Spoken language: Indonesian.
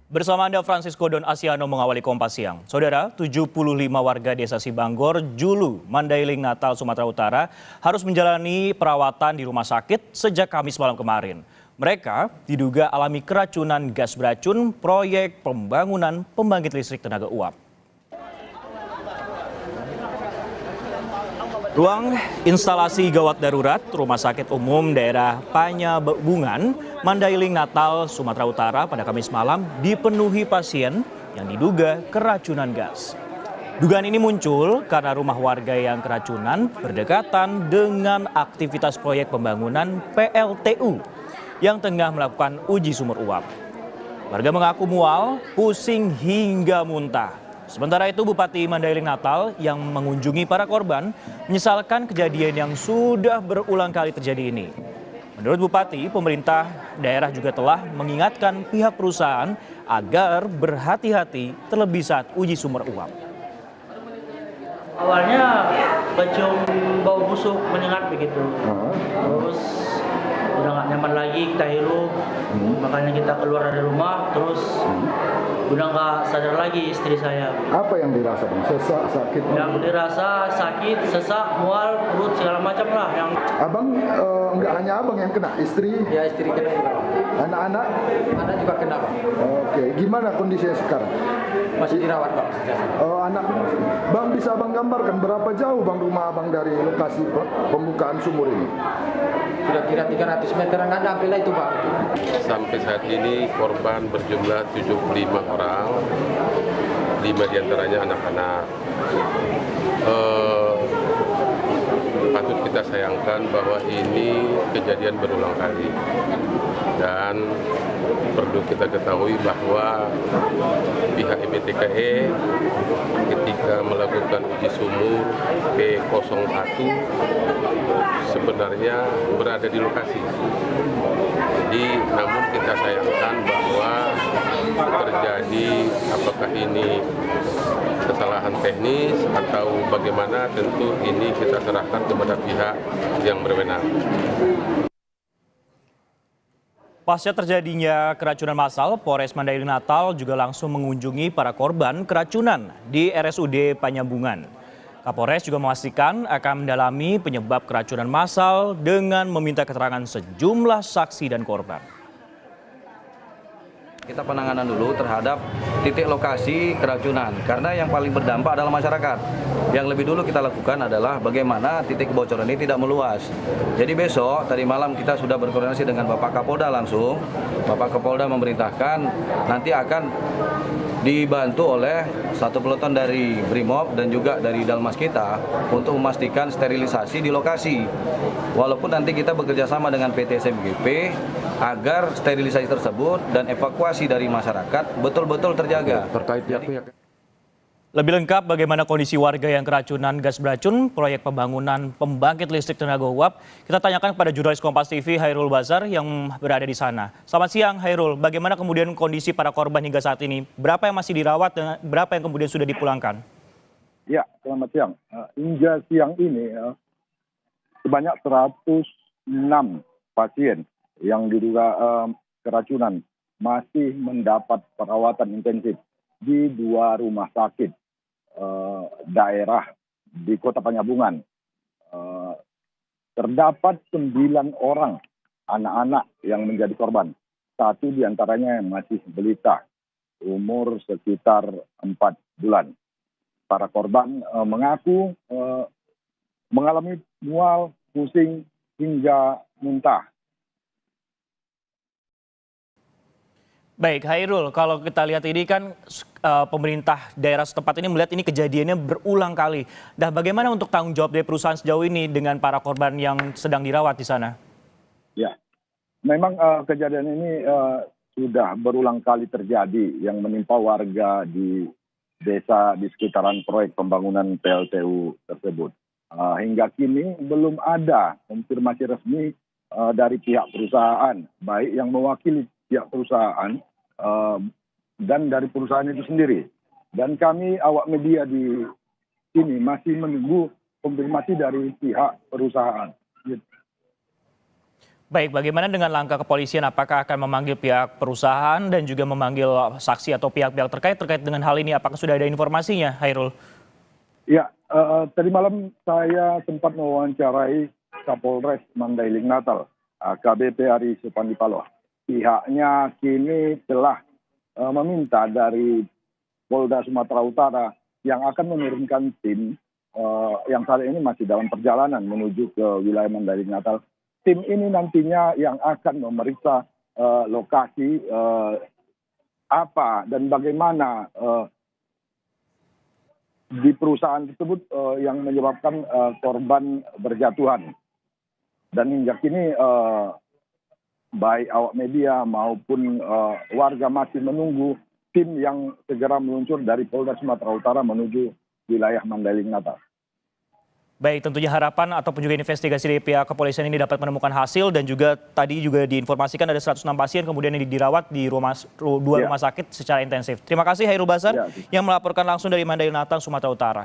Bersama Anda Francisco Don Asiano mengawali Kompas Siang. Saudara, 75 warga desa Sibanggor, Julu, Mandailing, Natal, Sumatera Utara harus menjalani perawatan di rumah sakit sejak Kamis malam kemarin. Mereka diduga alami keracunan gas beracun proyek pembangunan pembangkit listrik tenaga uap. Ruang instalasi gawat darurat Rumah Sakit Umum Daerah Panyabungan, Mandailing, Natal, Sumatera Utara pada Kamis malam dipenuhi pasien yang diduga keracunan gas. Dugaan ini muncul karena rumah warga yang keracunan berdekatan dengan aktivitas proyek pembangunan PLTU yang tengah melakukan uji sumur uap. Warga mengaku mual, pusing hingga muntah. Sementara itu Bupati Mandailing Natal yang mengunjungi para korban menyesalkan kejadian yang sudah berulang kali terjadi ini. Menurut Bupati, pemerintah daerah juga telah mengingatkan pihak perusahaan agar berhati-hati terlebih saat uji sumber uap. Awalnya kecium bau busuk menyengat begitu, terus udah nggak nyaman lagi kita hirup, makanya kita keluar dari rumah, terus udah nggak sadar lagi istri saya. Apa yang dirasa bang? Sesak, sakit? Yang dirasa sakit, sesak, mual, perut segala macam lah. Yang abang nggak hanya abang yang kena, istri? Ya istri kena juga. Anak-anak? Anak juga kena bang. Oke, gimana kondisinya sekarang? Masih dirawat bang. Anak, bang bisa abang gambarkan berapa jauh bang rumah abang dari lokasi pembukaan sumur ini? Kira-kira 300 meter nggak nyampe lah itu bang. Sampai saat ini korban berjumlah 75 orang, 5 diantaranya anak-anak. Patut kita sayangkan bahwa ini kejadian berulang kali. Dan perlu kita ketahui bahwa pihak IBTKE ketika melakukan uji sumur P01 sebenarnya berada di lokasi. Jadi namun kita sayangkan bahwa terjadi apakah ini kesalahan teknis atau bagaimana, tentu ini kita serahkan kepada pihak yang berwenang. Pasca terjadinya keracunan massal, Polres Mandailing Natal juga langsung mengunjungi para korban keracunan di RSUD Panyabungan. Kapolres juga memastikan akan mendalami penyebab keracunan massal dengan meminta keterangan sejumlah saksi dan korban. Kita penanganan dulu terhadap titik lokasi keracunan, karena yang paling berdampak adalah masyarakat. Yang lebih dulu kita lakukan adalah bagaimana titik kebocoran ini tidak meluas. Jadi besok, tadi malam kita sudah berkoordinasi dengan Bapak Kapolda langsung. Bapak Kapolda memerintahkan nanti akan dibantu oleh satu peloton dari Brimob dan juga dari Dalmas kita untuk memastikan sterilisasi di lokasi. Walaupun nanti kita bekerja sama dengan PT SMGP agar sterilisasi tersebut dan evakuasi dari masyarakat betul-betul terjaga. Terkait pihak-pihak. Lebih lengkap bagaimana kondisi warga yang keracunan gas beracun proyek pembangunan pembangkit listrik tenaga uap, kita tanyakan kepada jurnalis Kompas TV Hairul Bazar yang berada di sana. Selamat siang Hairul, bagaimana kemudian kondisi para korban hingga saat ini? Berapa yang masih dirawat dan berapa yang kemudian sudah dipulangkan? Ya, selamat siang. Hingga siang ini sebanyak 106 pasien yang diduga keracunan masih mendapat perawatan intensif di 2 rumah sakit daerah di Kota Panyabungan. Terdapat 9 orang anak-anak yang menjadi korban. 1 diantaranya yang masih balita, umur sekitar 4 bulan. Para korban mengaku mengalami mual, pusing hingga muntah. Baik, Hairul, kalau kita lihat ini kan pemerintah daerah setempat ini melihat ini kejadiannya berulang kali. Nah, bagaimana untuk tanggung jawab dari perusahaan sejauh ini dengan para korban yang sedang dirawat di sana? Ya, memang kejadian ini sudah berulang kali terjadi yang menimpa warga di desa di sekitaran proyek pembangunan PLTU tersebut. Hingga kini belum ada konfirmasi resmi dari pihak perusahaan, baik yang mewakili pihak perusahaan dan dari perusahaan itu sendiri. Dan kami awak media di sini masih menunggu konfirmasi dari pihak perusahaan. Baik, bagaimana dengan langkah kepolisian? Apakah akan memanggil pihak perusahaan dan juga memanggil saksi atau pihak-pihak terkait dengan hal ini? Apakah sudah ada informasinya, Hairul? Ya, tadi malam saya sempat mewawancarai Kapolres Mandailing Natal, AKBP Ari Supandi Paloh. Pihaknya kini telah meminta dari Polda Sumatera Utara yang akan menurunkan tim yang saat ini masih dalam perjalanan menuju ke wilayah Mandailing Natal. Tim ini nantinya yang akan memeriksa lokasi apa dan bagaimana di perusahaan tersebut yang menyebabkan korban berjatuhan. Dan hingga kini baik awak media maupun warga masih menunggu tim yang segera meluncur dari Polda Sumatera Utara menuju wilayah Mandailing Natal. Baik, tentunya harapan ataupun juga investigasi dari pihak kepolisian ini dapat menemukan hasil, dan juga tadi juga diinformasikan ada 106 pasien kemudian yang dirawat di dua rumah sakit secara intensif. Terima kasih Hairul Basar yang melaporkan langsung dari Mandailing Natal, Sumatera Utara.